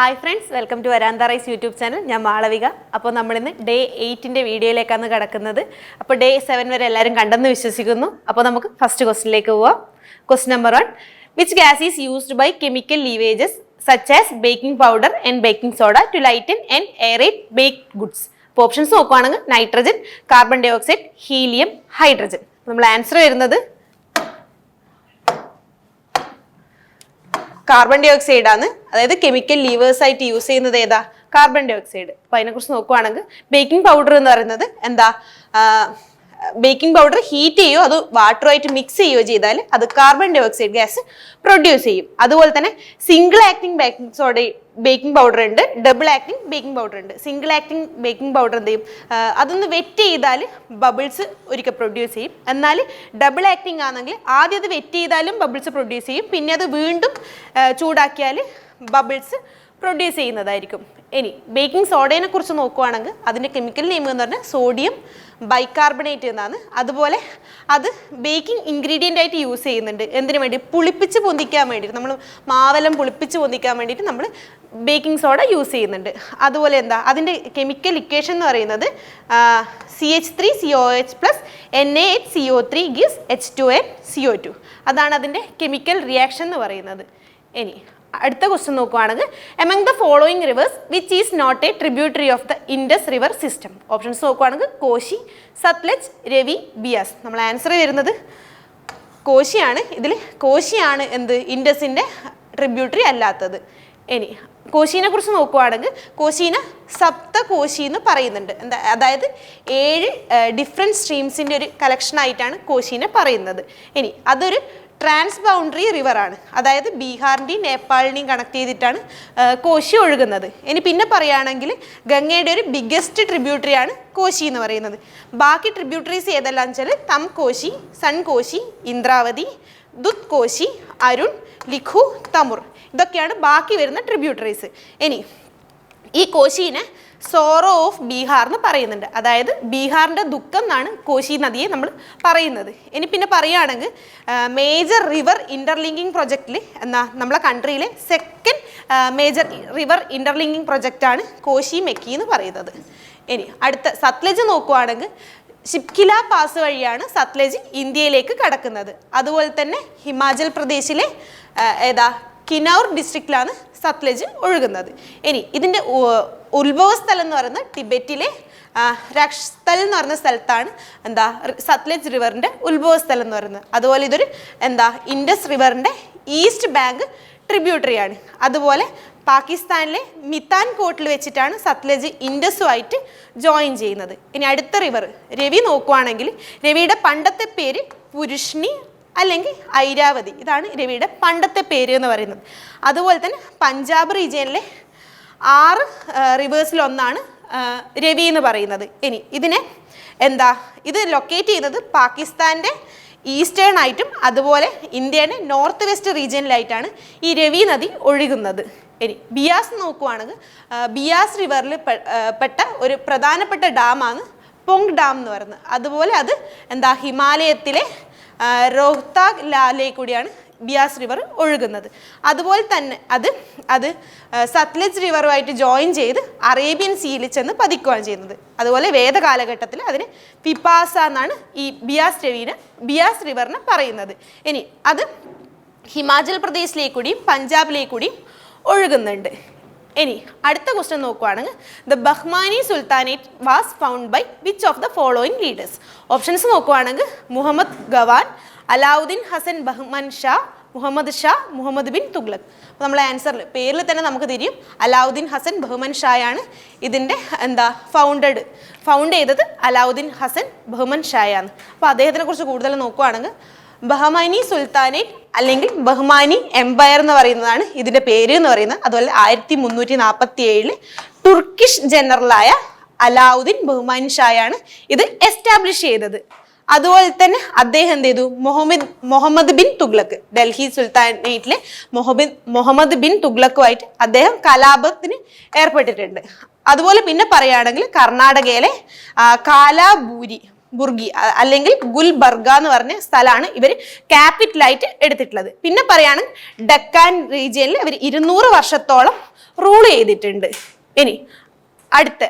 Hi friends, welcome to Varantha Race YouTube channel. ഞാൻ മാളവിക. അപ്പോൾ നമ്മളിന്ന് ഡേ 8ൻ്റെ വീഡിയോയിലേക്കാണ് കിടക്കുന്നത്. അപ്പോൾ ഡേ 7 വരെ എല്ലാവരും കണ്ടെന്ന് വിശ്വസിക്കുന്നു. അപ്പോൾ നമുക്ക് ഫസ്റ്റ് ക്വസ്റ്റിനിലേക്ക് പോവാം. Question number 1. Which gas is used by chemical leavenings such as baking powder and baking soda to lighten and aerate baked goods? അപ്പോൾ ഓപ്ഷൻസ് നോക്കുവാണെങ്കിൽ nitrogen, carbon dioxide, helium, hydrogen. നമ്മൾ ആൻസർ വരുന്നത് carbon dioxide ആണ്. അതായത് chemical leaveners ആയിട്ട് use ചെയ്യുന്നത് ഏതാ? Carbon dioxide. അപ്പൊ അതിനെക്കുറിച്ച് നോക്കുവാണെങ്കിൽ ബേക്കിംഗ് പൗഡർ എന്ന് പറയുന്നത് എന്താ? ബേക്കിംഗ് പൗഡർ ഹീറ്റ് ചെയ്യുകയോ അത് വാട്ടറുമായിട്ട് മിക്സ് ചെയ്യുകയോ ചെയ്താൽ അത് carbon dioxide gas produce ചെയ്യും. അതുപോലെ തന്നെ single acting baking soda baking powder ഉണ്ട്, ഡബിൾ ആക്ടിങ് ബേക്കിംഗ് പൗഡർ ഉണ്ട്. സിംഗിൾ ആക്ടിങ് ബേക്കിംഗ് പൗഡർ എന്ത് ചെയ്യും? അതൊന്ന് വെറ്റ് ചെയ്താൽ ബബിൾസ് ഒരിക്കൽ പ്രൊഡ്യൂസ് ചെയ്യും. എന്നാൽ ഡബിൾ ആക്ടിങ് ആണെങ്കിൽ ആദ്യം അത് വെറ്റ് ചെയ്താലും ബബിൾസ് പ്രൊഡ്യൂസ് ചെയ്യും, പിന്നെ അത് വീണ്ടും ചൂടാക്കിയാൽ ബബിൾസ് പ്രൊഡ്യൂസ് ചെയ്യുന്നതായിരിക്കും. ഇനി ബേക്കിംഗ് സോഡയെ കുറിച്ച് നോക്കുവാണെങ്കിൽ അതിൻ്റെ കെമിക്കൽ നെയിം എന്ന് പറഞ്ഞാൽ സോഡിയം ബൈകാർബണേറ്റ് എന്നാണ്. അതുപോലെ അത് ബേക്കിംഗ് ഇൻഗ്രീഡിയൻ്റ് ആയിട്ട് യൂസ് ചെയ്യുന്നുണ്ട്. എന്തിനു വേണ്ടി? പുളിപ്പിച്ച് പൊന്തിക്കാൻ വേണ്ടിയിട്ട്. നമ്മൾ മാവെല്ലാം പുളിപ്പിച്ച് പൊന്തിക്കാൻ വേണ്ടിയിട്ട് നമ്മൾ ബേക്കിംഗ് സോഡ യൂസ് ചെയ്യുന്നുണ്ട്. അതുപോലെ എന്താ അതിൻ്റെ കെമിക്കൽ ഇക്വേഷൻ എന്ന് പറയുന്നത് CH3COH plus NaHCO3 gives H2NCO2. അതാണ് അതിൻ്റെ കെമിക്കൽ റിയാക്ഷൻ എന്ന് പറയുന്നത്. ഇനി അടുത്ത ക്വസ്റ്റ്യൻ നോക്കുകയാണെങ്കിൽ among the following rivers which is not a tributary of the Indus river system? Options നോക്കുകയാണെങ്കിൽ കോശി, സത്ലജ്, രവി, ബിയാസ്. നമ്മൾ ആൻസർ വരുന്നത് കോശിയാണ്. ഇതിൽ കോശിയാണ് എന്ത്? ഇൻഡസിൻ്റെ ട്രിബ്യൂട്ടറി അല്ലാത്തത്. ഇനി കോശീനെ കുറിച്ച് നോക്കുകയാണെങ്കിൽ കോശീനെ സപ്തകോശി എന്ന് പറയുന്നുണ്ട്. എന്താ? അതായത് 7 ഡിഫറെൻറ്റ് സ്ട്രീംസിൻ്റെ ഒരു കളക്ഷനായിട്ടാണ് കോശീനെ പറയുന്നത്. ഇനി അതൊരു ട്രാൻസ് ബൗണ്ടറി റിവറാണ്. അതായത് ബീഹാറിൻ്റെയും നേപ്പാളിനെയും കണക്ട് ചെയ്തിട്ടാണ് കോശി ഒഴുകുന്നത്. ഇനി പിന്നെ പറയുകയാണെങ്കിൽ ഗംഗയുടെ ഒരു ബിഗ്ഗസ്റ്റ് ട്രിബ്യൂട്ടറിയാണ് കോശി എന്ന് പറയുന്നത്. ബാക്കി ട്രിബ്യൂട്ടറീസ് ഏതെല്ലാം വെച്ചാൽ തം കോശി, സൺ കോശി, ഇന്ദ്രാവതി, ദുത് കോശി, അരുൺ, ലിഖു, തമുർ. ഇതൊക്കെയാണ് ബാക്കി വരുന്ന ട്രിബ്യൂട്ടറീസ്. ഇനി ഈ കോശീനെ സോറോ ഓഫ് ബീഹാർ എന്ന് പറയുന്നുണ്ട്. അതായത് ബീഹാറിൻ്റെ ദുഃഖം എന്നാണ് കോശി നദിയെ നമ്മൾ പറയുന്നത്. ഇനി പിന്നെ പറയുകയാണെങ്കിൽ മേജർ റിവർ ഇൻ്റർലിങ്കിങ് പ്രൊജക്റ്റിൽ എന്നാ നമ്മളെ കൺട്രിയിലെ സെക്കൻഡ് മേജർ റിവർ ഇൻ്റർലിങ്കിങ് പ്രൊജക്റ്റാണ് കോശി മെക്കി എന്ന് പറയുന്നത്. ഇനി അടുത്ത സത്ലജ് നോക്കുകയാണെങ്കിൽ ഷിപ്കില പാസ് വഴിയാണ് സത്ലജ് ഇന്ത്യയിലേക്ക് കടക്കുന്നത്. അതുപോലെ തന്നെ ഹിമാചൽ പ്രദേശിലെ ഏതാ കിനൗർ ഡിസ്ട്രിക്റ്റിലാണ് സത്ലജ് ഒഴുകുന്നത്. ഇനി ഇതിൻ്റെ ഉത്ഭവസ്ഥലം എന്ന് പറയുന്നത് ടിബറ്റിലെ രക്ഷസ്ഥൽ എന്ന് പറയുന്ന സ്ഥലത്താണ് എന്താ സത്ലജ് റിവറിൻ്റെ ഉത്ഭവസ്ഥലം എന്ന് പറയുന്നത്. അതുപോലെ ഇതൊരു എന്താ ഇൻഡസ് റിവറിൻ്റെ ഈസ്റ്റ് ബാങ്ക് ട്രിബ്യൂട്ടറിയാണ്. അതുപോലെ പാകിസ്ഥാനിലെ മിത്താൻ കോട്ടിൽ വെച്ചിട്ടാണ് സത്ലജ് ഇൻഡസുമായിട്ട് ജോയിൻ ചെയ്യുന്നത്. ഇനി അടുത്ത റിവർ രവി നോക്കുവാണെങ്കിൽ രവിയുടെ പണ്ടത്തെ പേര് പുരുഷ്ണി അല്ലെങ്കിൽ ഐരാവതി. ഇതാണ് രവിയുടെ പണ്ടത്തെ പേര് എന്ന് പറയുന്നത്. അതുപോലെ തന്നെ പഞ്ചാബ് റീജിയനിലെ 6 റിവേഴ്സിലൊന്നാണ് രവി എന്ന് പറയുന്നത്. ഇനി ഇതിനെ എന്താ ഇത് ലൊക്കേറ്റ് ചെയ്യുന്നത് പാകിസ്ഥാൻ്റെ ഈസ്റ്റേൺ ആയിട്ടും അതുപോലെ ഇന്ത്യയുടെ നോർത്ത് വെസ്റ്റ് റീജിയനിലായിട്ടാണ് ഈ രവി നദി ഒഴുകുന്നത്. ഇനി ബിയാസ് നോക്കുവാണെങ്കിൽ ബിയാസ് റിവറിൽ പെട്ട ഒരു പ്രധാനപ്പെട്ട ഡാമാണ് പൊങ് ഡാം എന്ന് പറയുന്നത്. അതുപോലെ അത് എന്താ ഹിമാലയത്തിലെ റോഹ്താഗ് ലാലയിൽ കൂടിയാണ് ബിയാസ് റിവർ ഒഴുകുന്നത്. അതുപോലെ തന്നെ അത് സത്ലജ് റിവറുമായിട്ട് ജോയിൻ ചെയ്ത് അറേബ്യൻ സീയിൽ ചെന്ന് പതിക്കുകയാണ് ചെയ്യുന്നത്. അതുപോലെ വേദകാലഘട്ടത്തിൽ അതിന് വിപാസ എന്നാണ് ഈ ബിയാസ് റിവറിനെ പറയുന്നത്. ഇനി അത് ഹിമാചൽ പ്രദേശിലേക്ക് കൂടിയും പഞ്ചാബിലേക്ക് കൂടിയും ഒഴുകുന്നുണ്ട്. ഇനി അടുത്ത ക്വസ്റ്റ്യൻ നോക്കുകയാണെങ്കിൽ the Bahmani sultanate was found by which of the following leaders? Options നോക്കുകയാണെങ്കിൽ മുഹമ്മദ് ഗവാൻ, അലാവുദ്ദീൻ ഹസൻ ബഹ്മൻ ഷാ, മുഹമ്മദ് ഷാ, മുഹമ്മദ് ബിൻ തുഗ്ലക്. അപ്പോൾ നമ്മളെ ആൻസറിൽ പേരിൽ തന്നെ നമുക്ക് തിരിയും. അലാവുദ്ദീൻ ഹസൻ ബഹ്മൻ ഷായാണ് ഇതിൻ്റെ എന്താ ഫൗണ്ട് ചെയ്തത് അലാവുദ്ദീൻ ഹസൻ ബഹ്മൻ ഷായാണ്. അപ്പോൾ അദ്ദേഹത്തിനെ കുറിച്ച് കൂടുതൽ നോക്കുകയാണെങ്കിൽ ബഹ്മാനി സുൽത്താനേറ്റ് അല്ലെങ്കിൽ ബഹ്മാനി എംപയർ എന്ന് പറയുന്നതാണ് ഇതിൻ്റെ പേര് എന്ന് പറയുന്നത്. അതുപോലെ 1347 തുർക്കിഷ് ജനറലായ അലാവുദ്ദീൻ ബഹ്മാനി ഷായാണ് ഇത് എസ്റ്റാബ്ലിഷ് ചെയ്തത്. അതുപോലെ തന്നെ അദ്ദേഹം എന്ത് ചെയ്തു? മുഹമ്മദ് ബിൻ തുഗ്ലക്ക്, ഡൽഹി സുൽത്താനേറ്റിലെ മുഹമ്മദ് ബിൻ തുഗ്ലക്കുമായിട്ട് അദ്ദേഹം കലാപത്തിന് ഏർപ്പെട്ടിട്ടുണ്ട്. അതുപോലെ പിന്നെ പറയുകയാണെങ്കിൽ കർണാടകയിലെ കാലാബൂരി ബുർഗി അല്ലെങ്കിൽ ഗുൽബർഗ എന്ന് പറഞ്ഞ സ്ഥലമാണ് ഇവർ ക്യാപിറ്റലായിട്ട് എടുത്തിട്ടുള്ളത്. പിന്നെ പറയാണ് ഡക്കാൻ റീജിയനിൽ ഇവർ 200 വർഷത്തോളം റൂൾ ചെയ്തിട്ടുണ്ട്. ഇനി അടുത്ത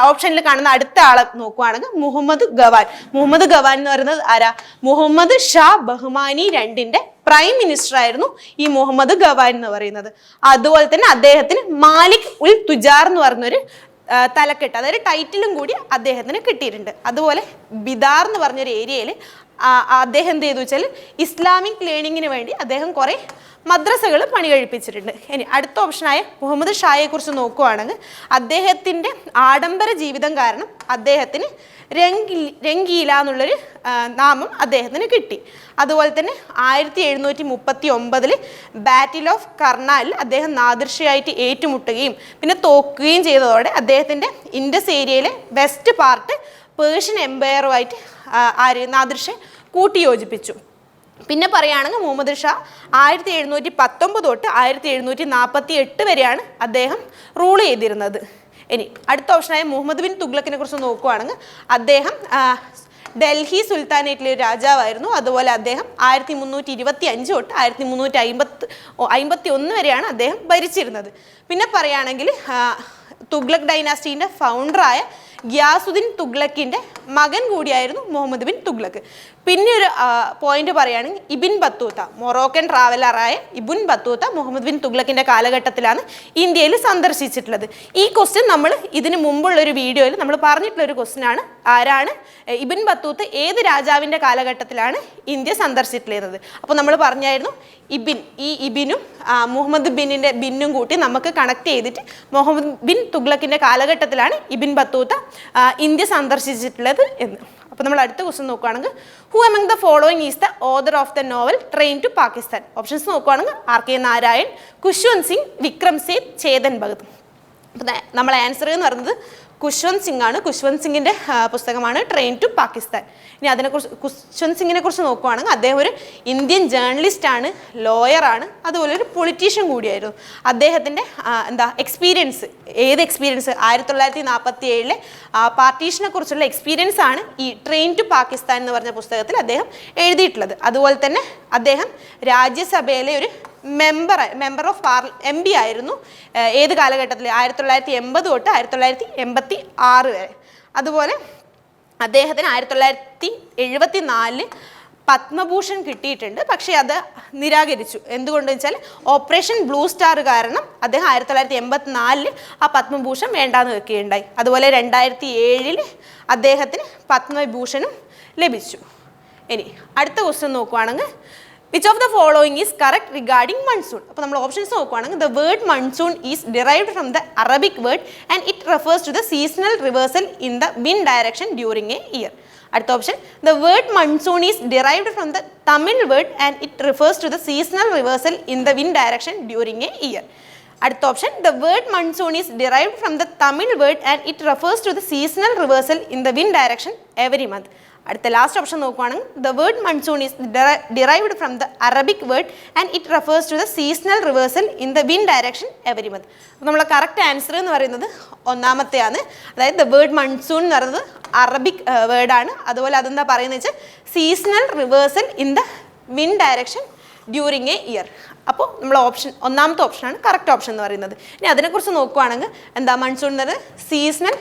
ഓപ്ഷനിൽ കാണുന്ന അടുത്ത ആളെ നോക്കുവാണെങ്കിൽ മുഹമ്മദ് ഗവാൻ. മുഹമ്മദ് ഗവാൻ എന്ന് പറയുന്നത് ആരാ? മുഹമ്മദ് ഷാ ബഹ്മാനി 2ന്റെ പ്രൈം മിനിസ്റ്റർ ആയിരുന്നു ഈ മുഹമ്മദ് ഗവാൻ എന്ന് പറയുന്നത്. അതുപോലെ തന്നെ അദ്ദേഹത്തിന് മാലിക് ഉൽ തുജാർ എന്ന് പറഞ്ഞൊരു തലക്കെട്ട്, അതായത് ടൈറ്റിലും കൂടി അദ്ദേഹത്തിന് കിട്ടിയിട്ടുണ്ട്. അതുപോലെ ബിദാർ എന്ന് പറഞ്ഞൊരു ഏരിയയിൽ അദ്ദേഹം എന്ത് ചെയ്തു വെച്ചാൽ ഇസ്ലാമിക് ലേണിങ്ങിന് വേണ്ടി അദ്ദേഹം കുറേ മദ്രസകൾ പണി കഴിപ്പിച്ചിട്ടുണ്ട്. ഇനി അടുത്ത ഓപ്ഷനായ മുഹമ്മദ് ഷായെ കുറിച്ച് നോക്കുകയാണെങ്കിൽ അദ്ദേഹത്തിൻ്റെ ആഡംബര ജീവിതം കാരണം അദ്ദേഹത്തിന് രംഗീല എന്നുള്ളൊരു നാമം അദ്ദേഹത്തിന് കിട്ടി. അതുപോലെ തന്നെ 1739 ബാറ്റിൽ ഓഫ് കർണാലിൽ അദ്ദേഹം നാദിർഷയായിട്ട് ഏറ്റുമുട്ടുകയും പിന്നെ തോക്കുകയും ചെയ്തതോടെ അദ്ദേഹത്തിൻ്റെ ഇൻഡസ് ഏരിയയിലെ വെസ്റ്റ് പാർട്ട് പേർഷ്യൻ എംപയറുമായിട്ട് നാദിർഷ കൂട്ടിയോജിപ്പിച്ചു. പിന്നെ പറയുകയാണെങ്കിൽ മുഹമ്മദ് ഷാ 1719 തൊട്ട് 1748 വരെയാണ് അദ്ദേഹം റൂൾ ചെയ്തിരുന്നത്. ഇനി അടുത്ത ഓപ്ഷനായ മുഹമ്മദ് ബിൻ തുഗ്ലക്കിനെ കുറിച്ച് നോക്കുകയാണെങ്കിൽ അദ്ദേഹം ഡൽഹി സുൽത്താനേറ്റിലെ ഒരു രാജാവായിരുന്നു. അതുപോലെ അദ്ദേഹം 1325 തൊട്ട് 1351 വരെയാണ് അദ്ദേഹം ഭരിച്ചിരുന്നത്. പിന്നെ പറയുകയാണെങ്കിൽ തുഗ്ലക് ഡൈനാസ്റ്റീൻ്റെ ഫൗണ്ടറായ ഗിയാസുദ്ദീൻ തുഗ്ലക്കിൻ്റെ മകൻ കൂടിയായിരുന്നു മുഹമ്മദ് ബിൻ തുഗ്ലക്ക്. പിന്നെ ഒരു പോയിന്റ് പറയുകയാണെങ്കിൽ ഇബിൻ ബത്തൂത്ത, മൊറോക്കൻ ട്രാവലറായ ഇബിൻ ബത്തൂത്ത മുഹമ്മദ് ബിൻ തുഗ്ലക്കിൻ്റെ കാലഘട്ടത്തിലാണ് ഇന്ത്യയിൽ സന്ദർശിച്ചിട്ടുള്ളത്. ഈ ക്വസ്റ്റ്യൻ നമ്മൾ ഇതിന് മുമ്പുള്ളൊരു വീഡിയോയിൽ നമ്മൾ പറഞ്ഞിട്ടുള്ളൊരു ക്വസ്റ്റ്യനാണ്. ആരാണ് ഇബിൻ ബത്തൂത്ത ഏത് രാജാവിൻ്റെ കാലഘട്ടത്തിലാണ് ഇന്ത്യ സന്ദർശിച്ചിട്ടുള്ളത്? അപ്പോൾ നമ്മൾ പറഞ്ഞായിരുന്നു ഈ ഇബിനും മുഹമ്മദ് ബിന്നും കൂട്ടി നമുക്ക് കണക്ട് ചെയ്തിട്ട് മുഹമ്മദ് ബിൻ തുഗ്ലക്കിൻ്റെ കാലഘട്ടത്തിലാണ് ഇബിൻ ബത്തൂത്ത ഇന്ത്യ സന്ദർശിച്ചിട്ടുള്ളത് എന്ന്. അപ്പോൾ നമ്മൾ അടുത്ത ക്വസ്റ്റ്യൻ നോക്കുകയാണെങ്കിൽ who among the following is the author of the novel Train to Pakistan? Options നോക്കുകയാണെങ്കിൽ RK നാരായൺ, ഖുശ്വന്ത് സിംഗ്, വിക്രം സേത്, ചേതൻ ഭഗത്. അപ്പോൾ നമ്മൾ ആൻസർ എന്ന് പറയുന്നത് ഖുശ്വന്ത് സിംഗ് ആണ്. ഖുശ്വന്ത് സിംഗിൻ്റെ പുസ്തകമാണ് ട്രെയിൻ ടു പാകിസ്ഥാൻ. ഇനി അതിനെക്കുറിച്ച് ഖുശ്വന്ത് സിംഗിനെ കുറിച്ച് നോക്കുകയാണെങ്കിൽ അദ്ദേഹം ഒരു ഇന്ത്യൻ ജേർണലിസ്റ്റാണ്, ലോയറാണ്, അതുപോലെ ഒരു പൊളിറ്റീഷ്യൻ കൂടിയായിരുന്നു. അദ്ദേഹത്തിൻ്റെ എക്സ്പീരിയൻസ്, ഏത് എക്സ്പീരിയൻസ്? 1947 പാർട്ടീഷനെ കുറിച്ചുള്ള എക്സ്പീരിയൻസ് ആണ് ഈ ട്രെയിൻ ടു പാകിസ്ഥാൻ എന്ന് പറഞ്ഞ പുസ്തകത്തിൽ അദ്ദേഹം എഴുതിയിട്ടുള്ളത്. അതുപോലെ തന്നെ അദ്ദേഹം രാജ്യസഭയിലെ ഒരു മെമ്പർ ഓഫ് MP ആയിരുന്നു. ഏത് കാലഘട്ടത്തിൽ? 1980 തൊട്ട് 1986 വരെ. അതുപോലെ അദ്ദേഹത്തിന് 1974 പത്മഭൂഷൺ കിട്ടിയിട്ടുണ്ട്. പക്ഷേ അത് നിരാകരിച്ചു. എന്തുകൊണ്ടെന്ന് വെച്ചാൽ ഓപ്പറേഷൻ ബ്ലൂ സ്റ്റാർ കാരണം അദ്ദേഹം 1984 ആ പത്മഭൂഷൺ വേണ്ടാന്ന് വെക്കുകയുണ്ടായി. അതുപോലെ 2007 അദ്ദേഹത്തിന് പത്മഭൂഷണും ലഭിച്ചു. ഇനി അടുത്ത ക്വസ്റ്റ്യൻ നോക്കുകയാണെങ്കിൽ which of the following is correct regarding monsoon? അപ്പോൾ നമ്മൾ ഓപ്ഷൻസ് നോക്കുകയാണെങ്കിൽ the word monsoon is derived from the Arabic word and it refers to the seasonal reversal in the wind direction during a year. അടുത്ത option the word monsoon is derived from the Tamil word and it refers to the seasonal reversal in the wind direction during a year. അടുത്ത option the word monsoon is derived from the Tamil word and it refers to the seasonal reversal in the wind direction every month. അടുത്ത last option നോക്കുകയാണെങ്കിൽ the word monsoon is derived from the Arabic word and it refers to the seasonal reversal in the wind direction every month. അപ്പോൾ നമ്മളെ correct answer എന്ന് പറയുന്നത് ഒന്നാമത്തെയാണ്. അതായത് the word monsoon എന്ന് പറയുന്നത് Arabic വേർഡാണ്. അതുപോലെ അതെന്താ പറയുന്നത് വെച്ചാൽ seasonal reversal in the wind direction during A year. അപ്പോൾ നമ്മൾ ഒന്നാമത്തെ ഓപ്ഷനാണ് കറക്റ്റ് ഓപ്ഷൻ എന്ന് പറയുന്നത്. ഇനി അതിനെക്കുറിച്ച് നോക്കുകയാണെങ്കിൽ മൺസൂൺ എന്ന് പറയുന്നത് സീസണൽ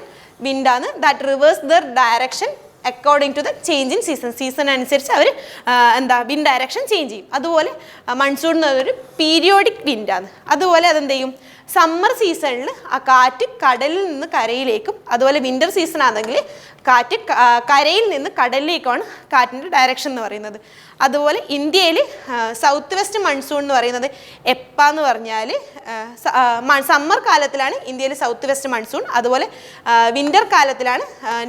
വിൻഡാണ് that reverse their direction according to the change in season അനുസരിച്ച് അവർ വിൻഡ് ഡയറക്ഷൻ ചേഞ്ച് ചെയ്യും. അതുപോലെ മൺസൂൺ എന്ന് പറയുന്നൊരു പീരിയോഡിക് വിൻഡാണ്. അതുപോലെ അതെന്ത് ചെയ്യും? സമ്മർ സീസണിൽ ആ കാറ്റ് കടലിൽ നിന്ന് കരയിലേക്കും, അതുപോലെ വിൻ്റർ സീസൺ ആണെങ്കിൽ കാറ്റ് കരയിൽ നിന്ന് കടലിലേക്കാണ് കാറ്റിൻ്റെ ഡയറക്ഷൻ എന്ന് പറയുന്നത്. അതുപോലെ ഇന്ത്യയിൽ സൗത്ത് വെസ്റ്റ് മൺസൂൺ എന്ന് പറയുന്നത് എപ്പാന്ന് പറഞ്ഞാൽ സമ്മർ കാലത്തിലാണ് ഇന്ത്യയിൽ സൗത്ത് വെസ്റ്റ് മൺസൂൺ. അതുപോലെ വിൻ്റർ കാലത്തിലാണ്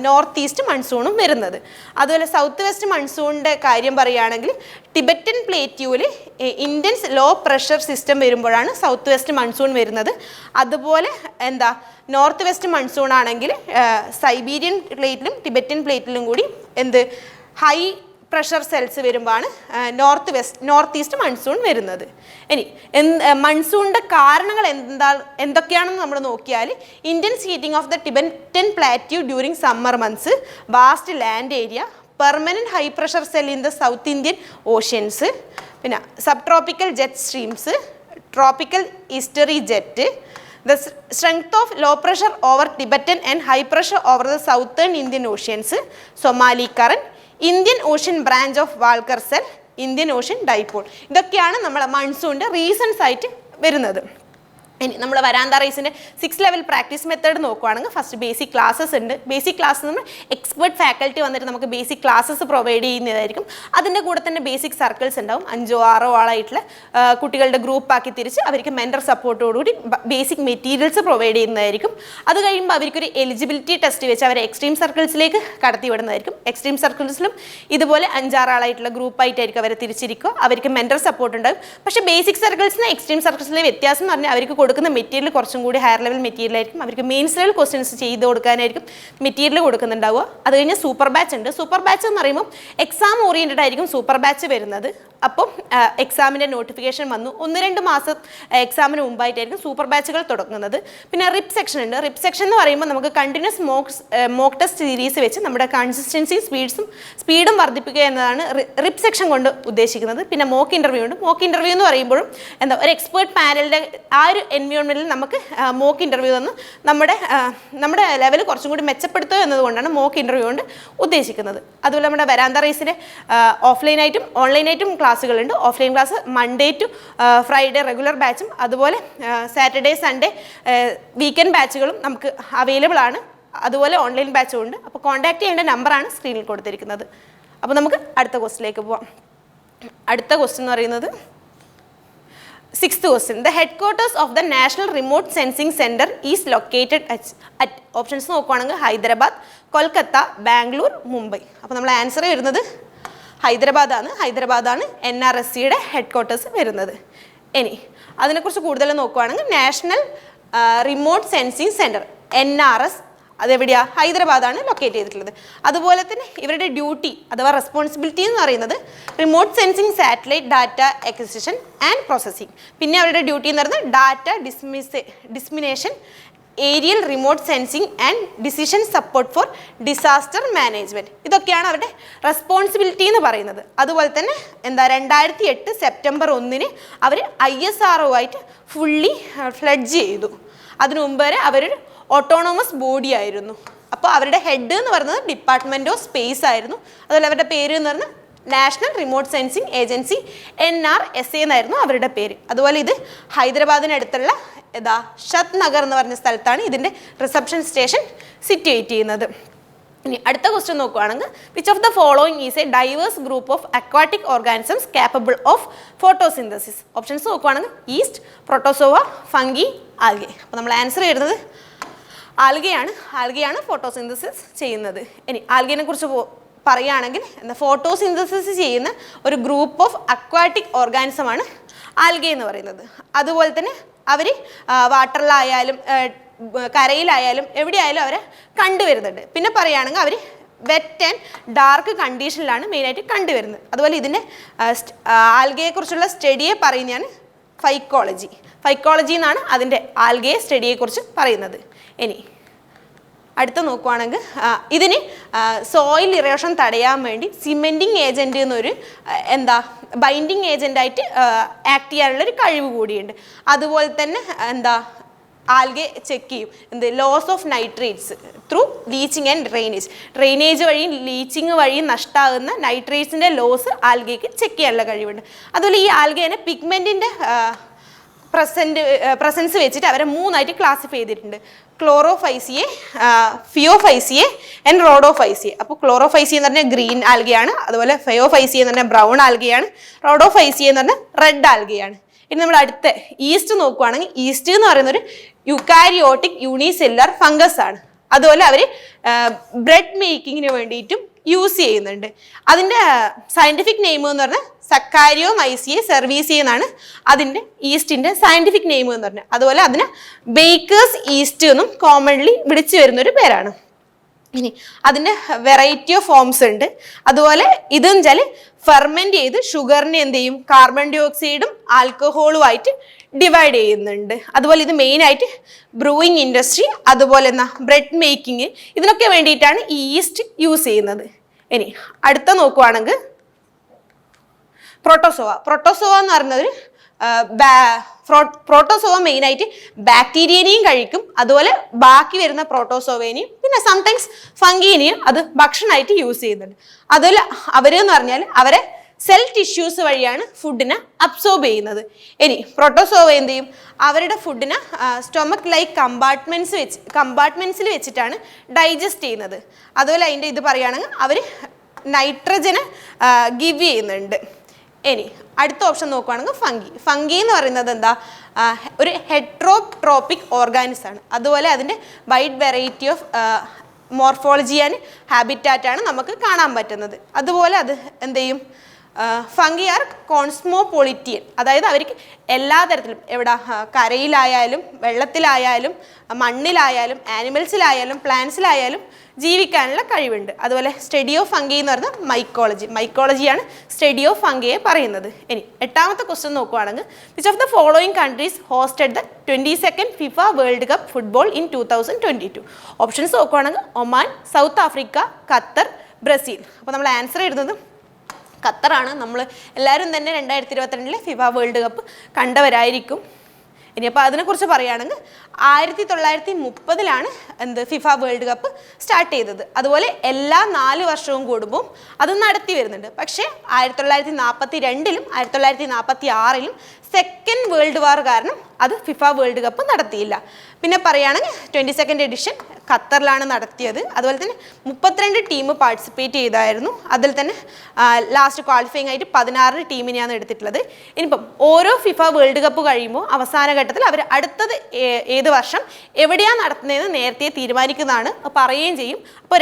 നോർത്ത് ഈസ്റ്റ് മൺസൂണും വരുന്നത്. അതുപോലെ സൗത്ത് വെസ്റ്റ് മൺസൂണിൻ്റെ കാര്യം പറയുകയാണെങ്കിൽ ടിബറ്റൻ പ്ലേറ്റ്യൂവിൽ ഇൻഡൻസ് ലോ പ്രഷർ സിസ്റ്റം വരുമ്പോഴാണ് സൗത്ത് വെസ്റ്റ് മൺസൂൺ വരുന്നത്. അതുപോലെ നോർത്ത് വെസ്റ്റ് മൺസൂൺ ആണെങ്കിൽ സൈബീരിയൻ പ്ലേറ്റിലും ടിബറ്റൻ പ്ലേറ്റിലും കൂടി ഹൈ പ്രഷർ സെൽസ് വരുമ്പോഴാണ് നോർത്ത് ഈസ്റ്റ് മൺസൂൺ വരുന്നത്. ഇനി മൺസൂണിൻ്റെ കാരണങ്ങൾ എന്തൊക്കെയാണെന്ന് നമ്മൾ നോക്കിയാൽ intense heating of the Tibetan plateau during summer months, vast land area, permanent high pressure cell in the South Indian Oceans, പിന്നെ subtropical jet streams, tropical easterly jet, the strength of low pressure over Tibetan and high pressure over the southern Indian oceans, Somali current, Indian Ocean branch of Walker cell, Indian Ocean dipole. ഇതൊക്കെയാണ് നമ്മളെ മൺസൂണിൻ്റെ reasons ആയിട്ട് വരുന്നത്. ഇനി നമ്മൾ വരാന്ത റൈസിൻ്റെ 6 level practice method നോക്കുകയാണെങ്കിൽ first basic classes ഉണ്ട്. Basic class നമ്മൾ എക്സ്പെർട്ട് ഫാക്കൽറ്റി വന്നിട്ട് നമുക്ക് ബേസിക് ക്ലാസ്സസ് പ്രൊവൈഡ് ചെയ്യുന്നതായിരിക്കും. അതിൻ്റെ കൂടെ തന്നെ ബേസിക് സർക്കിൾസ് ഉണ്ടാവും. 5 or 6 ആളായിട്ടുള്ള കുട്ടികളുടെ ഗ്രൂപ്പാക്കി തിരിച്ച് അവർക്ക് മെൻറ്റർ സപ്പോർട്ടോടുകൂടി ബേസിക് മെറ്റീരിയൽസ് പ്രൊവൈഡ് ചെയ്യുന്നതായിരിക്കും. അത് കഴിയുമ്പോൾ അവർക്കൊരു എലിജിബിലിറ്റി ടെസ്റ്റ് വെച്ച് അവരെ എക്സ്ട്രീം സർക്കിൾസിലേക്ക് കടത്തി വിടുന്നതായിരിക്കും. എക്സ്ട്രീം സർക്കിൾസിലും ഇതുപോലെ 5-6 ആളായിട്ടുള്ള ഗ്രൂപ്പായിട്ടായിരിക്കും അവരെ തിരിച്ചിരിക്കുക. അവർക്ക് മെൻറ്റർ സപ്പോർട്ട് ഉണ്ടാകും. പക്ഷേ ബേസിക് സർക്കിൾസിന് എക്സ്ട്രീം സർക്കിൾസിലെ വ്യത്യാസം എന്ന് പറഞ്ഞാൽ അവർക്ക് കൊടുക്കുന്ന മെറ്റീരിയൽ കുറച്ചും കൂടി ഹയർ ലെവൽ മെറ്റീരിയൽ ആയിരിക്കും. അവർക്ക് മെയിൻസ് ലെവൽ ക്വസ്റ്റ്യൻസ് ചെയ്ത് കൊടുക്കാനായിരിക്കും മെറ്റീരിയൽ കൊടുക്കുന്നുണ്ടാവുക. അത് കഴിഞ്ഞ് സൂപ്പർ ബാച്ച് ഉണ്ട്. സൂപ്പർ ബാച്ച് എന്ന് പറയുമ്പോൾ എക്സാം ഓറിയൻറ്റഡ് ആയിരിക്കും സൂപ്പർ ബാച്ച് വരുന്നത്. അപ്പം എക്സാമിൻ്റെ നോട്ടിഫിക്കേഷൻ വന്നു 1-2 മാസം എക്സാമിന് മുമ്പായിട്ടായിരിക്കും സൂപ്പർ ബാച്ചുകൾ തുടങ്ങുന്നത്. പിന്നെ റിപ്പ് സെക്ഷൻ ഉണ്ട്. റിപ്പ് സെക്ഷൻ എന്ന് പറയുമ്പോൾ നമുക്ക് കണ്ടിന്യൂസ് മോക്ക് ടെസ്റ്റ് സീരീസ് വെച്ച് നമ്മുടെ കൺസിസ്റ്റൻസി സ്പീഡും വർദ്ധിപ്പിക്കുക എന്നതാണ് റിപ്പ് സെക്ഷൻ കൊണ്ട് ഉദ്ദേശിക്കുന്നത്. പിന്നെ മോക്ക് ഇൻ്റർവ്യൂ ഉണ്ട്. മോക്ക് ഇൻ്റർവ്യൂ എന്ന് പറയുമ്പോഴും ഒരു എക്സ്പേർട്ട് പാനലിൻ്റെ ആ ഒരു എൻവയോൺമെൻറ്റിൽ നമുക്ക് മോക്ക് ഇൻ്റർവ്യൂ തന്ന് നമ്മുടെ ലെവൽ കുറച്ചും കൂടി മെച്ചപ്പെടുത്തുക എന്നതുകൊണ്ടാണ് മോക്ക് ഇൻ്റർവ്യൂ കൊണ്ട് ഉദ്ദേശിക്കുന്നത്. അതുപോലെ നമ്മുടെ വരാന്ത റേസിൻ്റെ ഓഫ്ലൈനായിട്ടും ഓൺലൈനായിട്ടും ക്ലാസ്സുകളുണ്ട്. Offline class Monday to Friday regular ബാച്ചും അതുപോലെ സാറ്റർഡേ സൺഡേ വീക്കെൻഡ് ബാച്ചുകളും നമുക്ക് അവൈലബിൾ ആണ്. അതുപോലെ ഓൺലൈൻ ബാച്ചും ഉണ്ട്. അപ്പോൾ കോൺടാക്ട് ചെയ്യേണ്ട നമ്പറാണ് സ്ക്രീനിൽ കൊടുത്തിരിക്കുന്നത്. അപ്പോൾ നമുക്ക് അടുത്ത ക്വസ്റ്റിലേക്ക് പോവാം. അടുത്ത ക്വസ്റ്റ്യൻ എന്ന് പറയുന്നത് 6th question. The headquarters of the National Remote Sensing Center is located at options നോക്കുകയാണെങ്കിൽ ഹൈദരാബാദ്, കൊൽക്കത്ത, ബാംഗ്ലൂർ, മുംബൈ. അപ്പോൾ നമ്മൾ ആൻസർ വരുന്നത് ഹൈദരാബാദാണ് NRSCയുടെ ഹെഡ്ക്വാർട്ടേഴ്സ് വരുന്നത്. ഇനി അതിനെക്കുറിച്ച് കൂടുതൽ നോക്കുകയാണെങ്കിൽ national remote sensing centre NRS അതെവിടെയാണ്? ഹൈദരാബാദാണ് ലൊക്കേറ്റ് ചെയ്തിട്ടുള്ളത്. അതുപോലെ തന്നെ ഇവരുടെ ഡ്യൂട്ടി അഥവാ റെസ്പോൺസിബിലിറ്റി എന്ന് പറയുന്നത് remote sensing satellite data acquisition and processing. പിന്നെ അവരുടെ ഡ്യൂട്ടി എന്ന് പറയുന്നത് data dissemination, aerial remote sensing and decision support for disaster management. ഇതൊക്കെയാണ് അവരുടെ റെസ്പോൺസിബിലിറ്റി എന്ന് പറയുന്നത്. അതുപോലെ തന്നെ 2008 സെപ്റ്റംബർ 1 അവർ ISRO ആയിട്ട് ഫുള്ളി ഫ്ലഡ്ജ് ചെയ്തു. അതിനു മുമ്പ് വരെ അവരൊരു ഓട്ടോണോമസ് ബോഡി ആയിരുന്നു. അപ്പോൾ അവരുടെ ഹെഡ് എന്ന് പറയുന്നത് ഡിപ്പാർട്ട്മെൻറ്റ് ഓഫ് സ്പേസ് ആയിരുന്നു. അതുപോലെ അവരുടെ പേര് എന്ന് പറഞ്ഞാൽ national remote sensing agency NRSA എന്നായിരുന്നു അവരുടെ പേര്. അതുപോലെ ഇത് ഹൈദരാബാദിനടുത്തുള്ള ഷത് നഗർ എന്ന് പറഞ്ഞ സ്ഥലത്താണ് ഇതിൻ്റെ റിസപ്ഷൻ സ്റ്റേഷൻ സിറ്റുവേറ്റ് ചെയ്യുന്നത്. ഇനി അടുത്ത ക്വസ്റ്റ്യൻ നോക്കുകയാണെങ്കിൽ which of the following is a diverse group of aquatic organisms capable of photosynthesis. Options നോക്കുകയാണെങ്കിൽ ഈസ്റ്റ്, പ്രോട്ടോസോവ, ഫംഗി, ആൽഗെ. അപ്പോൾ നമ്മൾ ആൻസർ ചെയ്യുന്നത് ആൽഗയാണ് ഫോട്ടോസിന്തസിസ് ചെയ്യുന്നത്. ഇനി ആൽഗിനെ കുറിച്ച് പറയുകയാണെങ്കിൽ ഫോട്ടോസിന്തസിസ് ചെയ്യുന്ന ഒരു ഗ്രൂപ്പ് ഓഫ് അക്വാറ്റിക് ഓർഗാനിസമാണ് ആൽഗെ എന്ന് പറയുന്നത്. അതുപോലെ തന്നെ അവർ വാട്ടറിലായാലും കരയിലായാലും എവിടെയായാലും അവരെ കണ്ടുവരുന്നുണ്ട്. പിന്നെ പറയുകയാണെങ്കിൽ അവർ വെറ്റ് ആൻഡ് ഡാർക്ക് കണ്ടീഷനിലാണ് മെയിനായിട്ട് കണ്ടുവരുന്നത്. അതുപോലെ ഇതിൻ്റെ ആൽഗയെക്കുറിച്ചുള്ള സ്റ്റഡിയെ പറയുന്നതാണ് ഫൈക്കോളജി എന്നാണ് അതിൻ്റെ ആൽഗയെ സ്റ്റഡിയെക്കുറിച്ച് പറയുന്നത്. ഇനി അടുത്ത നോക്കുകയാണെങ്കിൽ ഇതിന് സോയിൽ ഇറോഷൻ തടയാൻ വേണ്ടി സിമെൻറ്റിങ് ഏജൻറ്റ് എന്നൊരു ബൈൻഡിങ് ഏജൻ്റായിട്ട് ആക്ട് ചെയ്യാനുള്ളൊരു കഴിവ് കൂടിയുണ്ട്. അതുപോലെ തന്നെ ആൽഗെ ചെക്ക് ചെയ്യും loss of nitrates through leaching and drainage വഴിയും ലീച്ചിങ് വഴിയും നഷ്ടമാകുന്ന നൈട്രേറ്റ്സിൻ്റെ ലോസ് ആൽഗയ്ക്ക് ചെക്ക് ചെയ്യാനുള്ള കഴിവുണ്ട്. അതുപോലെ ഈ ആൽഗേനെ പിഗ്മെൻറ്റിൻ്റെ പ്രസൻസ് വെച്ചിട്ട് അവരെ 3 ആയിട്ട് ക്ലാസിഫൈ ചെയ്തിട്ടുണ്ട്. Chlorophyceae, ഫിയോഫൈസിയെ and റോഡോഫൈസിയെ. അപ്പോൾ ക്ലോറോഫൈസിയ എന്ന് പറഞ്ഞാൽ ഗ്രീൻ ആൽഗയാണ്. അതുപോലെ ഫിയോഫൈസിയ എന്ന് പറഞ്ഞാൽ ബ്രൗൺ ആൽഗയാണ്. റോഡോഫൈസിയ എന്ന് പറഞ്ഞാൽ റെഡ് ആൽഗയാണ്. ഇനി നമ്മൾ അടുത്ത ഈസ്റ്റ് നോക്കുകയാണെങ്കിൽ ഈസ്റ്റ് എന്ന് പറയുന്നൊരു യുക്കാരിയോട്ടിക് യൂണിസെല്ലുലാർ ഫംഗസ് ആണ്. അതുപോലെ അവർ ബ്രെഡ് മേക്കിങ്ങിന് വേണ്ടിയിട്ടും യൂസ് ചെയ്യുന്നുണ്ട്. അതിൻ്റെ സയൻറ്റിഫിക് നെയിം എന്ന് പറഞ്ഞാൽ സക്കാരിയോമൈസിയെ സെർവീസിയെ എന്നാണ് അതിൻ്റെ ഈസ്റ്റിൻ്റെ സയൻറ്റിഫിക് നെയിം എന്ന് പറഞ്ഞാൽ. അതുപോലെ അതിന് ബേക്കേഴ്സ് ഈസ്റ്റ് എന്നും കോമൺലി വിളിച്ചു വരുന്നൊരു പേരാണ്. ഇനി അതിൻ്റെ വെറൈറ്റി ഓഫ് ഫോംസ് ഉണ്ട്. അതുപോലെ ഇതെന്ന് വെച്ചാൽ ഫെർമെൻറ്റ് ചെയ്ത് ഷുഗറിനെ എന്ത് ചെയ്യും, കാർബൺ ഡൈ ഓക്സൈഡും ആൽക്കഹോളുമായിട്ട് ഡിവൈഡ് ചെയ്യുന്നുണ്ട്. അതുപോലെ ഇത് മെയിനായിട്ട് ബ്രൂയിങ് ഇൻഡസ്ട്രി, അതുപോലെ എന്നാ ബ്രെഡ് മേക്കിങ്, ഇതിനൊക്കെ വേണ്ടിയിട്ടാണ് ഈ ഈസ്റ്റ് യൂസ് ചെയ്യുന്നത്. ഇനി അടുത്ത നോക്കുവാണെങ്കിൽ പ്രോട്ടോസോവ എന്ന് പറയുന്നത് പ്രോട്ടോസോവ മെയിനായിട്ട് ബാക്ടീരിയനെയും കഴിക്കും, അതുപോലെ ബാക്കി വരുന്ന പ്രോട്ടോസോവേനെയും പിന്നെ സംടൈംസ് ഫംഗീനെയും അത് ഭക്ഷണമായിട്ട് യൂസ് ചെയ്യുന്നുണ്ട്. അതുപോലെ അവരെന്ന് പറഞ്ഞാൽ അവരെ സെൽ ടിഷ്യൂസ് വഴിയാണ് ഫുഡിനെ അബ്സോർബ് ചെയ്യുന്നത്. ഇനി പ്രോട്ടോസോവ എന്ത് ചെയ്യും, അവരുടെ ഫുഡിനെ സ്റ്റൊമക് ലൈക്ക് കമ്പാർട്ട്മെൻറ്റ്സിൽ വെച്ചിട്ടാണ് ഡൈജസ്റ്റ് ചെയ്യുന്നത്. അതുപോലെ അതിൻ്റെ ഇത് പറയുകയാണെങ്കിൽ അവർ നൈട്രജന് ഗിവ് ചെയ്യുന്നുണ്ട്. ഇനി അടുത്ത ഓപ്ഷൻ നോക്കുകയാണെങ്കിൽ ഫംഗി എന്ന് പറയുന്നത് എന്താ, ഒരു ഹെട്രോട്രോപിക് ഓർഗാനിസം ആണ്. അതുപോലെ അതിൻ്റെ wide variety of morphology and ഹാബിറ്റാറ്റാണ് നമുക്ക് കാണാൻ പറ്റുന്നത്. അതുപോലെ അത് എന്ത് ചെയ്യും, ഫംഗി ആർ കോൺസ്മോപൊളിറ്റിയൻ, അതായത് അവർക്ക് എല്ലാ തരത്തിലും എവിടെ കരയിലായാലും വെള്ളത്തിലായാലും മണ്ണിലായാലും ആനിമൽസിലായാലും പ്ലാന്റ്സിലായാലും ജീവിക്കാനുള്ള കഴിവുണ്ട്. അതുപോലെ സ്റ്റഡി ഓഫ് ഫംഗി എന്ന് പറയുന്നത് മൈക്കോളജിയാണ് സ്റ്റഡി ഓഫ് ഫംഗിയെ പറയുന്നത്. ഇനി എട്ടാമത്തെ ക്വസ്റ്റ്യൻ നോക്കുകയാണെങ്കിൽ which of the following countries hosted the 22nd FIFA World Cup football in 2022? Options നോക്കുകയാണെങ്കിൽ Oman, South Africa, Qatar, Brazil. അപ്പോൾ നമ്മൾ ആൻസർ എഴുതുന്നത് ഖത്തറാണ്. നമ്മൾ എല്ലാവരും തന്നെ 2022 ഫിഫ വേൾഡ് കപ്പ് കണ്ടവരായിരിക്കും. ഇനിയപ്പോൾ അതിനെക്കുറിച്ച് പറയുകയാണെങ്കിൽ 1930 എന്ത് ഫിഫ വേൾഡ് കപ്പ് സ്റ്റാർട്ട് ചെയ്തത്. അതുപോലെ എല്ലാ 4 വർഷവും കൂടുമ്പോൾ അത് നടത്തി വരുന്നുണ്ട്. പക്ഷേ 1942 1946 സെക്കൻഡ് വേൾഡ് വാർ കാരണം അത് ഫിഫ വേൾഡ് കപ്പ് നടത്തിയില്ല. പിന്നെ പറയുകയാണെങ്കിൽ 22nd എഡിഷൻ ഖത്തറിലാണ് നടത്തിയത്. അതുപോലെ തന്നെ 32 ടീം പാർട്ടിസിപ്പേറ്റ് ചെയ്തായിരുന്നു. അതിൽ തന്നെ ലാസ്റ്റ് ക്വാളിഫയിങ് ആയിട്ട് 16 ടീമിനെയാണ് എടുത്തിട്ടുള്ളത്. ഇനിയിപ്പം ഓരോ ഫിഫ വേൾഡ് കപ്പ് കഴിയുമ്പോൾ അവസാന ഘട്ടത്തിൽ അവർ അടുത്തത് ഏത് വർഷം എവിടെയാണ് നടത്തുന്നതെന്ന് നേരത്തെ തീരുമാനിക്കുന്നതാണ്, പറയുകയും ചെയ്യും. അപ്പോൾ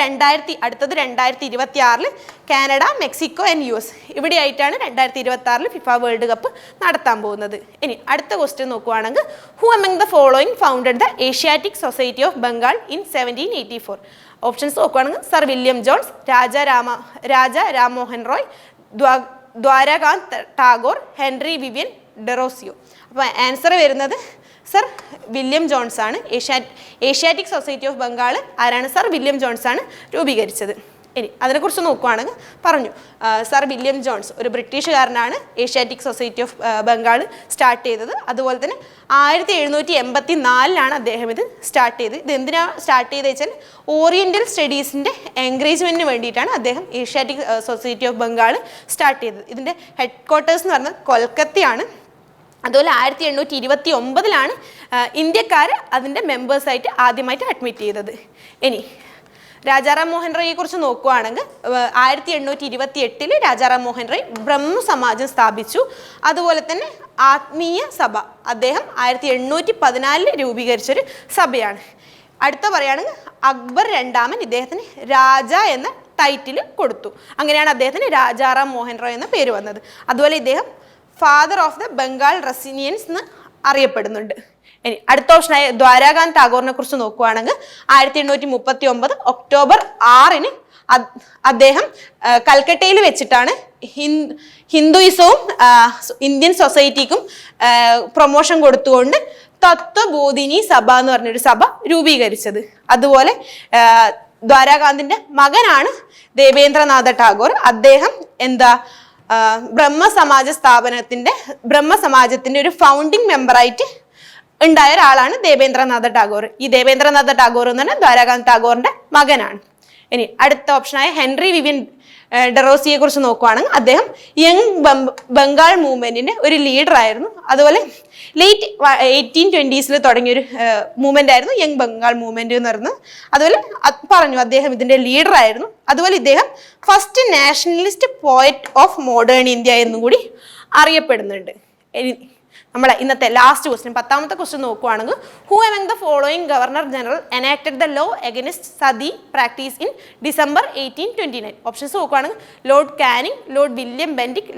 അടുത്തത് 2026 Canada, Mexico and US ഇവിടെയായിട്ടാണ് 2026 FIFA World cup നടത്താൻ പോകുന്നത്. ഇനി അടുത്ത ക്വസ്റ്റ്യൻ നോക്കുകയാണെങ്കിൽ who among the following founded the Asiatic Society of Bengal in 1784? Options നോക്കുകയാണെങ്കിൽ സർ വില്യം ജോൺസ്, രാജ രാംമോഹൻ റോയ്, ദ്വാരകാന്ത് ടാഗോർ, ഹെൻറി വിവിയൻ ഡെറോസിയോ. അപ്പോൾ ആൻസർ വരുന്നത് സർ വില്യം ജോൺസ് ആണ്. ഏഷ്യാറ്റിക് സൊസൈറ്റി ഓഫ് ബംഗാൾ ആരാണ്? സർ വില്യം ജോൺസ് ആണ് രൂപീകരിച്ചത്. ഇനി അതിനെക്കുറിച്ച് നോക്കുകയാണെങ്കിൽ പറഞ്ഞു സർ വില്യം ജോൺസ് ഒരു ബ്രിട്ടീഷുകാരനാണ് Asiatic Society of Bengal start ചെയ്തത്. അതുപോലെ തന്നെ 1774 അദ്ദേഹം ഇത് സ്റ്റാർട്ട് ചെയ്തത്. ഇത് എന്തിനാണ് സ്റ്റാർട്ട് ചെയ്തത് വെച്ചാൽ ഓറിയൻ്റൽ സ്റ്റഡീസിൻ്റെ എൻകറേജ്മെൻറ്റിന് വേണ്ടിയിട്ടാണ് അദ്ദേഹം Asiatic Society of Bengal start ചെയ്തത്. ഇതിൻ്റെ ഹെഡ് ക്വാർട്ടേഴ്സ് എന്ന് പറഞ്ഞാൽ കൊൽക്കത്തയാണ്. അതുപോലെ 1829 ഇന്ത്യക്കാർ അതിൻ്റെ മെമ്പേഴ്സായിട്ട് ആദ്യമായിട്ട് അഡ്മിറ്റ് ചെയ്തത്. ഇനി രാജാറാം മോഹൻ റോയിയെ കുറിച്ച് നോക്കുകയാണെങ്കിൽ 1828 രാജാറാം മോഹൻ റോയ് ബ്രഹ്മസമാജം സ്ഥാപിച്ചു. അതുപോലെ തന്നെ ആത്മീയ സഭ അദ്ദേഹം 1814 രൂപീകരിച്ചൊരു സഭയാണ്. അടുത്ത പറയുകയാണെങ്കിൽ അക്ബർ രണ്ടാമൻ ഇദ്ദേഹത്തിന് രാജ എന്ന ടൈറ്റിൽ കൊടുത്തു. അങ്ങനെയാണ് അദ്ദേഹത്തിന് രാജാറാം മോഹൻ റോയ് എന്ന പേര് വന്നത്. അതുപോലെ ഇദ്ദേഹം ഫാദർ ഓഫ് ദ ബംഗാൾ റെസിനിയൻസ് എന്ന് അറിയപ്പെടുന്നുണ്ട്. ഇനി അടുത്ത ഓപ്ഷനായ ദ്വാരകാന്ത് ടാഗോറിനെ കുറിച്ച് നോക്കുകയാണെങ്കിൽ 1839 ഒക്ടോബർ 6 അദ്ദേഹം കൽക്കട്ടയിൽ വെച്ചിട്ടാണ് ഹിന്ദുയിസവും ഇന്ത്യൻ സൊസൈറ്റിക്കും പ്രൊമോഷൻ കൊടുത്തുകൊണ്ട് തത്വബോധിനി സഭ എന്ന് പറഞ്ഞൊരു സഭ രൂപീകരിച്ചത്. അതുപോലെ ദ്വാരകാന്തിൻ്റെ മകനാണ് ദേവേന്ദ്രനാഥ ടാഗോർ. അദ്ദേഹം ബ്രഹ്മസമാജത്തിന്റെ ഒരു ഫൗണ്ടിങ് മെമ്പറായിട്ട് ഉണ്ടായ ഒരാളാണ് ദേവേന്ദ്രനാഥ ടാഗോർ. ഈ ദേവേന്ദ്രനാഥ ടാഗോർ എന്ന് പറഞ്ഞാൽ ദ്വാരകാന്ത് ടാഗോറിന്റെ മകനാണ്. ഇനി അടുത്ത ഓപ്ഷനായ ഹെൻറി വിവിയൻ ഡെറോസിയെ കുറിച്ച് നോക്കുകയാണെങ്കിൽ അദ്ദേഹം യങ് ബംഗാൾ മൂവ്മെന്റിന്റെ ഒരു ലീഡർ ആയിരുന്നു. അതുപോലെ ലേറ്റ് 1820s തുടങ്ങിയൊരു മൂവ്മെന്റ് ആയിരുന്നു യങ് ബംഗാൾ മൂവ്മെന്റ് എന്ന് പറയുന്നത്. അതുപോലെ പറഞ്ഞു അദ്ദേഹം ഇതിന്റെ ലീഡർ ആയിരുന്നു. അതുപോലെ ഇദ്ദേഹം first nationalist poet of modern India എന്നും കൂടി അറിയപ്പെടുന്നുണ്ട്. നമ്മളെ ഇന്നത്തെ ലാസ്റ്റ് ക്വസ്റ്റ്യൻ 10ാമത്തെ ക്വസ്റ്റ്യൻ നോക്കുകയാണെങ്കിൽ who among the following governor general enacted the law against sati practice in December 1829? Options നോക്കുകയാണെങ്കിൽ Lord Canning, Lord William Bentinck,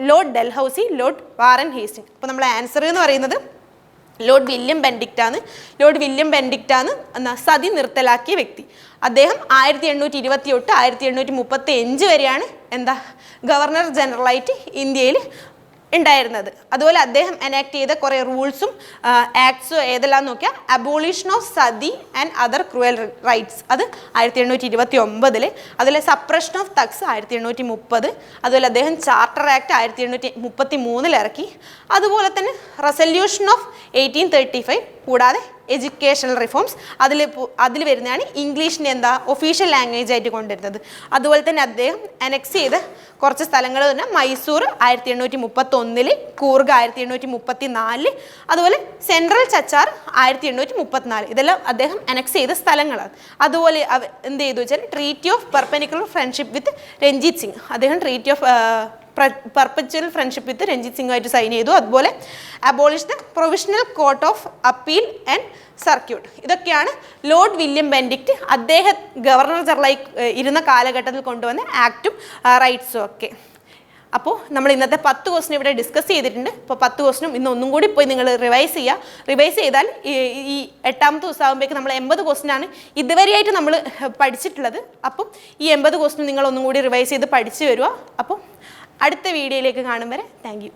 Lord Dalhousie, Lord Warren Hastings. അപ്പോൾ നമ്മളെ ആൻസർ എന്ന് പറയുന്നത് ലോർഡ് വില്യം ബെൻഡിക്റ്റാണ്. ലോർഡ് വില്യം ബെൻഡിക്റ്റാണ് സതി നിർത്തലാക്കിയ വ്യക്തി. അദ്ദേഹം 1828 1835 വരെയാണ് ഗവർണർ ജനറലായിട്ട് ഇന്ത്യയിൽ ഉണ്ടായിരുന്നത്. അതുപോലെ അദ്ദേഹം എനാക്ട് ചെയ്ത കുറേ റൂൾസും ആക്ട്സും ഏതെല്ലാം നോക്കിയാൽ abolition of sati and other cruel rites, അത് 1829. അതുപോലെ സപ്രഷൻ ഓഫ് തഗ്സ് 1830. അതുപോലെ അദ്ദേഹം ചാർട്ടർ ആക്ട് 1833 ഇറക്കി. അതുപോലെ തന്നെ റെസല്യൂഷൻ ഓഫ് 1835, കൂടാതെ എഡ്യൂക്കേഷണൽ റിഫോംസ്, അതിൽ വരുന്നതാണ് ഇംഗ്ലീഷിനെ ഒഫീഷ്യൽ ലാംഗ്വേജ് ആയിട്ട് കൊണ്ടുവരുന്നത്. അതുപോലെ തന്നെ അദ്ദേഹം അനക്സ് ചെയ്ത കുറച്ച് സ്ഥലങ്ങൾ തന്നെ മൈസൂർ 1831, കൂർഗ് 1834, അതുപോലെ സെൻട്രൽ ചച്ചാർ 1834. ഇതെല്ലാം അദ്ദേഹം അനക്സ് ചെയ്ത സ്ഥലങ്ങളാണ്. അതുപോലെ എന്ത് ചെയ്തു വെച്ചാൽ treaty of perpendicular friendship with Ranjit Singh, അദ്ദേഹം treaty of perpetual friendship with Ranjit സിംഗുമായിട്ട് സൈൻ ചെയ്തു. അതുപോലെ abolish the provisional court of appeal and circuit. ഇതൊക്കെയാണ് ലോർഡ് വില്യം ബെൻഡിക്റ്റ് അദ്ദേഹം ഗവർണർ ജനറലായി ഇരുന്ന കാലഘട്ടത്തിൽ കൊണ്ടുവന്ന ആക്റ്റും റൈറ്റ്സും ഒക്കെ. അപ്പോൾ നമ്മൾ ഇന്നത്തെ 10 ക്വസ്റ്റ്യൻ ഇവിടെ ഡിസ്കസ് ചെയ്തിട്ടുണ്ട്. അപ്പോൾ 10 ക്വസ്റ്റ്യനും ഇന്ന് ഒന്നും കൂടി പോയി നിങ്ങൾ റിവൈസ് ചെയ്യുക. റിവൈസ് ചെയ്താൽ ഈ 8ാമത്തെ ദിവസം ആകുമ്പോഴേക്ക് നമ്മൾ 80 ക്വസ്റ്റ്യനാണ് ഇതുവരെയായിട്ട് നമ്മൾ പഠിച്ചിട്ടുള്ളത്. അപ്പം ഈ 80 ക്വസ്റ്റ്യൻ നിങ്ങൾ ഒന്നും കൂടി റിവൈസ് ചെയ്ത് പഠിച്ചു വരിക. അപ്പം അടുത്ത വീഡിയോയിലേക്ക് കാണും വരെ താങ്ക് യു.